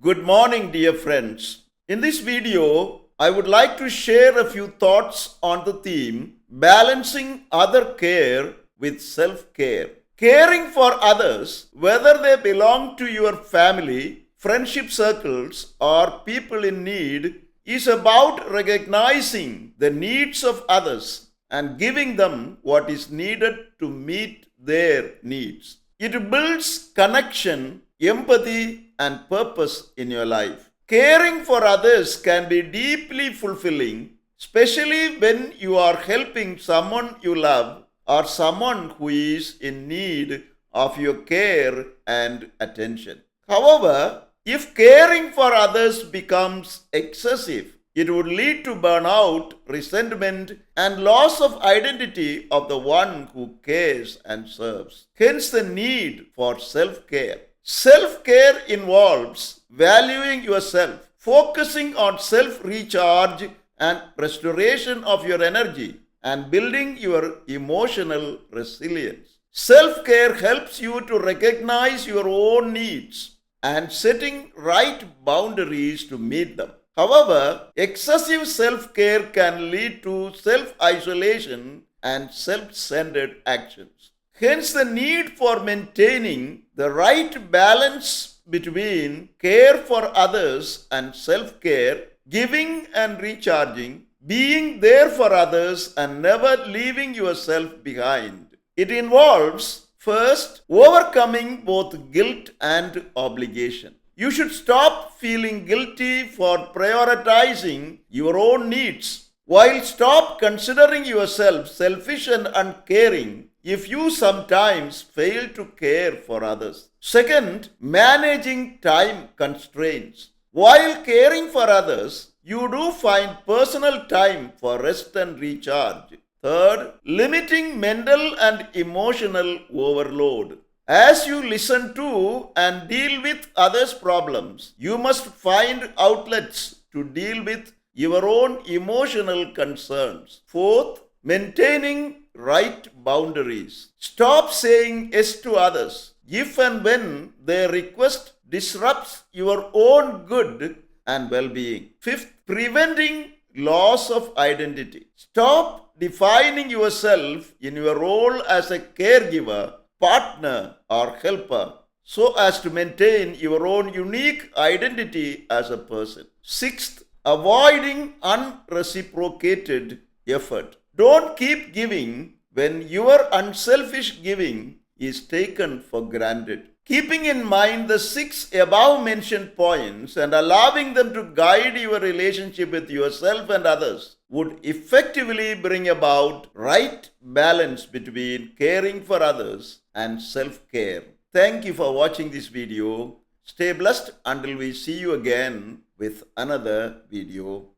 Good morning, dear friends. In this video, I would like to share a few thoughts on the theme balancing other care with self-care. Caring for others, whether they belong to your family, friendship circles, or people in need, is about recognizing the needs of others and giving them what is needed to meet their needs. It builds connection, empathy, and purpose in your life. Caring for others can be deeply fulfilling, especially when you are helping someone you love or someone who is in need of your care and attention. However, if caring for others becomes excessive, it would lead to burnout, resentment, and loss of identity of the one who cares and serves. Hence, the need for self-care. Self-care involves valuing yourself, focusing on self-recharge and restoration of your energy, and building your emotional resilience. Self-care helps you to recognize your own needs and setting right boundaries to meet them. However, excessive self-care can lead to self-isolation and self-centered actions. Hence, the need for maintaining the right balance between care for others and self-care, giving and recharging, being there for others and never leaving yourself behind. It involves, first, overcoming both guilt and obligation. You should stop feeling guilty for prioritizing your own needs, while stop considering yourself selfish and uncaring if you sometimes fail to care for others. Second, managing time constraints. While caring for others, you do find personal time for rest and recharge. Third, limiting mental and emotional overload. As you listen to and deal with others' problems, you must find outlets to deal with your own emotional concerns. Fourth, maintaining right boundaries. Stop saying yes to others if and when their request disrupts your own good and well-being. Fifth, preventing loss of identity. Stop defining yourself in your role as a caregiver, partner, or helper so as to maintain your own unique identity as a person. Sixth, avoiding unreciprocated effort. Don't keep giving when your unselfish giving is taken for granted. Keeping in mind the 6 above mentioned points and allowing them to guide your relationship with yourself and others would effectively bring about right balance between caring for others and self-care. Thank you for watching this video. Stay blessed until we see you again with another video.